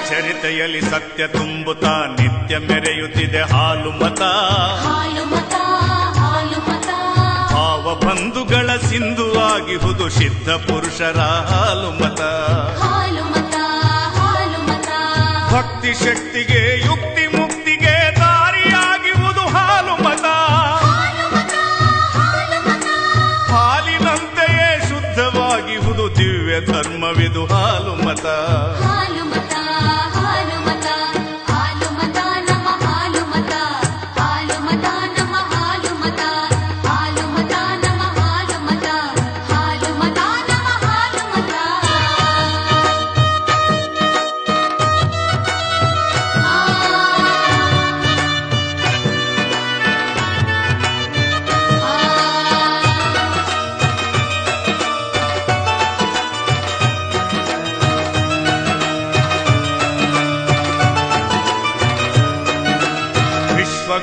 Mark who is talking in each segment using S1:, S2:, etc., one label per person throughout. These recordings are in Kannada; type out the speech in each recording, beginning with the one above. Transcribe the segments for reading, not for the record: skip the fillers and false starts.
S1: ಚರಿತೆಯಲ್ಲಿ ಸತ್ಯ ತುಂಬುತ್ತಾ ನಿತ್ಯ ಮೆರೆಯುತ್ತಿದೆ ಹಾಲು ಮತ. ಭಾವ ಬಂಧುಗಳ ಸಿಂಧು ಆಗಿಹುದು ಸಿದ್ಧ ಪುರುಷರ ಹಾಲು ಮತ. ಭಕ್ತಿ ಶಕ್ತಿಗೆ ಯುಕ್ತಿ ಮುಕ್ತಿಗೆ ದಾರಿಯಾಗಿಹುದು ಹಾಲು ಮತ. ಹಾಲಿನಂತೆಯೇ ಶುದ್ಧವಾಗಿಹುದು ದಿವ್ಯ ಧರ್ಮವಿದು ಹಾಲು ಮತ.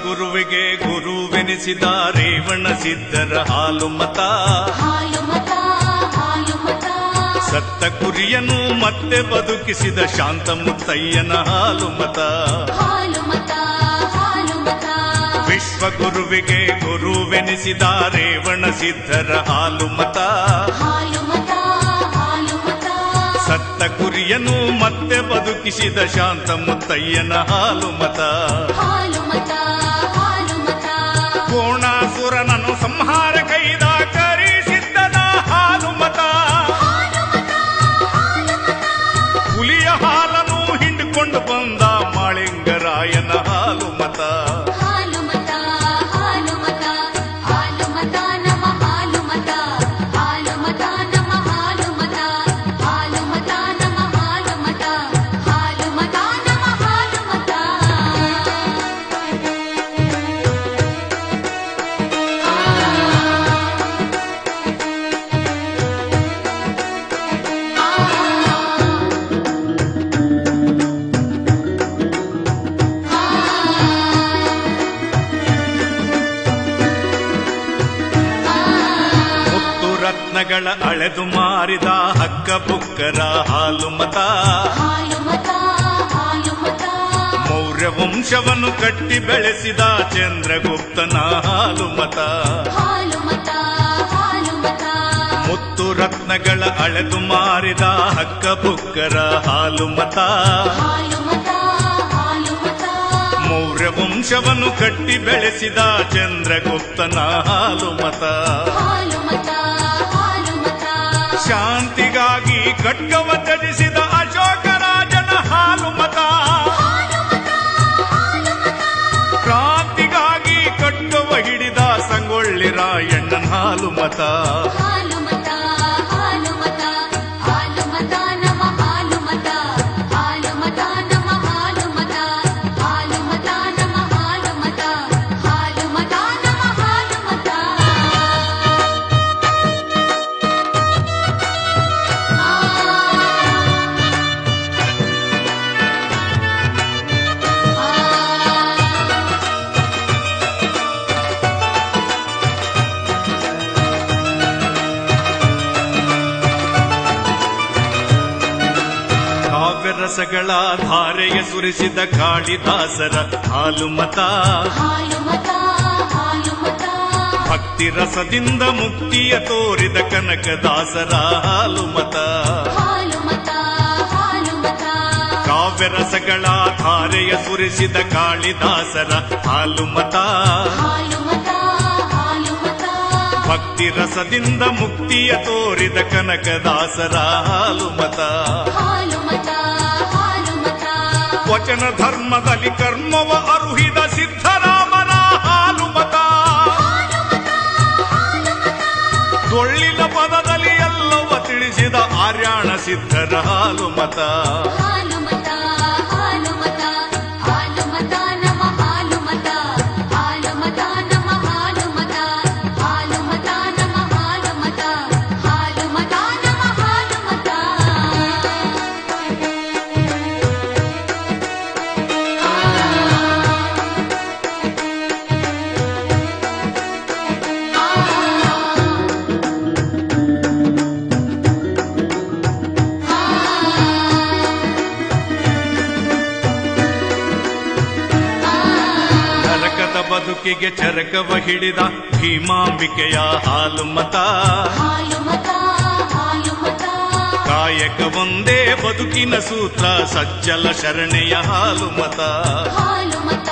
S1: ಗುರುವಿಗೆ ಗುರುವೆನಿಸಿದ ರೇವಣ ಸಿದ್ಧರ ಹಾಲು ಮತ. ಸತ್ತ ಕುರಿಯನ್ನು ಮತ್ತೆ ಬದುಕಿಸಿದ ಶಾಂತ ಮುತ್ತಯ್ಯನ ಹಾಲು ಮತ. ವಿಶ್ವ ಗುರುವಿಗೆ ಗುರುವೆನಿಸಿದ ರೇವಣ ಸಿದ್ಧರ ಹಾಲು ಮತ. ಸತ್ತ ಕುರಿಯನ್ನು ಮತ್ತೆ ಬದುಕಿಸಿದ ಶಾಂತ ಮುತ್ತಯ್ಯನ ಹಾಲು ಮತ. ಕೋಣಾಸುರನನ್ನು ಸಂಹಾರ ಕೈದ ಕರಿಸಿದ್ದನ ಹಾಲು ಮತ. ಹುಲಿಯ ಹಾಲನ್ನು ಹಿಂಡಿಕೊಂಡು ಬಂದ ಮಾಳಿಂಗರಾಯನ ಹಾಲು ಮತ. ರತ್ನಗಳ ಅಳೆದು ಮಾರಿದ ಹಕ್ಕ ಬುಕ್ಕರ ಹಾಲು ಮತ. ಮೌರ್ಯ ವಂಶವನ್ನು ಕಟ್ಟಿ ಬೆಳೆಸಿದ ಚಂದ್ರಗುಪ್ತನ ಹಾಲು ಮತ. ಮುತ್ತು ರತ್ನಗಳ ಅಳೆದು ಮಾರಿದ ಹಕ್ಕ ಬುಕ್ಕರ ಹಾಲು ಮತ. ಮೌರ್ಯ ವಂಶವನ್ನು ಕಟ್ಟಿ ಬೆಳೆಸಿದ ಚಂದ್ರಗುಪ್ತನ ಹಾಲು ಮತ. ಶಾಂತಿಗಾಗಿ ಖಡ್ಗವ ತ್ಯಜಿಸಿದ ಅಶೋಕರಾಜನ ಹಾಲು ಮತ. ಕ್ರಾಂತಿಗಾಗಿ ಖಡ್ಗವ ಹಿಡಿದ ಸಂಗೊಳ್ಳಿ ರಾಯಣ್ಣನ ಹಾಲು ಮತ. ರಸಗಳ ಧಾರೆಯ ಸುರಿಸಿದ ಕಾಳಿದಾಸರ ಹಾಲು ಮತ. ಭಕ್ತಿ ರಸದಿಂದ ಮುಕ್ತಿಯ ತೋರಿದ ಕನಕದಾಸರ ಹಾಲು ಮತ. ಕಾವ್ಯ ರಸಗಳ ಧಾರೆಯ ಸುರಿಸಿದ ಕಾಳಿದಾಸರ ಹಾಲು ಮತ. ಭಕ್ತಿ ರಸದಿಂದ ಮುಕ್ತಿಯ ತೋರಿದ ಕನಕದಾಸರ ಹಾಲು ಮತ. ವಚನ ಧರ್ಮದಲ್ಲಿ ಕರ್ಮವ ಅರುಹಿದ ಸಿದ್ಧರಾಮನ ಹಾಲು ಮತ. ಡೊಳ್ಳಿನ ಪದದಲ್ಲಿ ಎಲ್ಲವ ತಿಳಿಸಿದ ಆರ್ಯಾಣ ಸಿದ್ಧರ ಹಾಲು ಮತ. ಬದುಕಿಗೆ ಚರಕವ ಹಿಡಿದ ಭೀಮಾಂಬಿಕೆಯ ಹಾಲು ಮತ.
S2: ಹಾಲು ಮತ ಹಾಲು ಮತ
S1: ಕಾಯಕ ಒಂದೇ ಬದುಕಿನ ಸೂತ್ರ ಸಜ್ಜಲ ಶರಣೆಯ ಹಾಲು ಮತ.
S2: ಹಾಲು ಮತ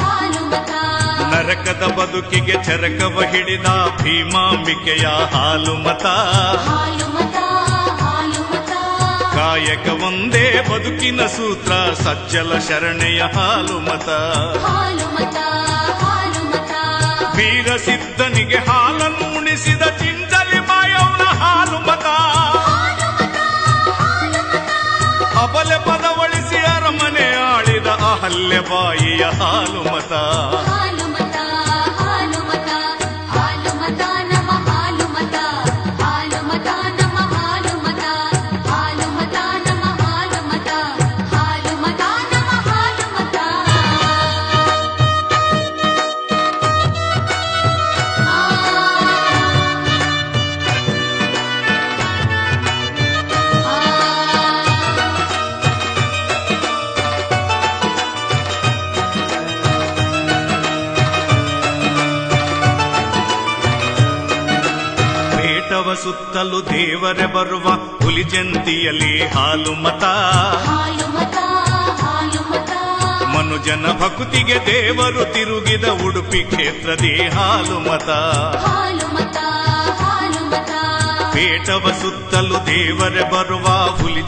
S2: ಹಾಲು ಮತ
S1: ನರಕದ ಬದುಕಿಗೆ ಚರಕವ ಹಿಡಿದ ಭೀಮಾಂಬಿಕೆಯ ಹಾಲು ಮತ.
S2: ಹಾಲು ಮತ ಹಾಲು ಮತ
S1: ಕಾಯಕ ಒಂದೇ ಬದುಕಿನ ಸೂತ್ರ ಸಜ್ಜಲ ಶರಣೆಯ ಹಾಲು ಮತ.
S2: ಹಾಲು ಮತ ಹಾಲು ಮತ
S1: ವೀರ ಸಿದ್ಧನಿಗೆ ಹಾಲನ್ನು ಉಣಿಸಿದ ಚಿಂಚಲಿ ಮಾಯವ್ನ ಹಾಲು ಮತ. ಅಬಲೆ ಪದವಳಿಸಿ ಅರಮನೆ ಆಳಿದ ಅಹಲ್ಯ ಬಾಯಿಯ ಹಾಲು ಮತ.
S2: ಹಾಲು ಮತ ಹಾಲು ಮತ ಹಾಲು ಮತ ನಮ ಹಾಲು ಮತ. ಹಾಲು ಮತ ನಮ ಹಾಲು ಮತ. ಹಾಲು ಮತ ನಮ ಹಾಲು ಮತ. ಹಾಲು ಮತ ನಮ ಹಾಲು ಮತ.
S1: ಬೇಟವ ಸುತ್ತಲೂ ದೇವರೇ ಬರುವ ಹುಲಿ ಜಂತಿಯಲ್ಲಿ ಹಾಲು ಮತ.
S2: ಹಾಲು ಮತ ಹಾಲು ಮತ
S1: ಮನುಜನ ಭಕ್ತಿಗೆ ದೇವರು ತಿರುಗಿದ ಉಡುಪಿ ಕ್ಷೇತ್ರದಿ ಹಾಲು ಮತ.
S2: ಹಾಲು ಮತ ಹಾಲು ಮತ
S1: ಬೇಟವ ಸುತ್ತಲೂ ದೇವರೇ ಬರುವ ಹುಲಿ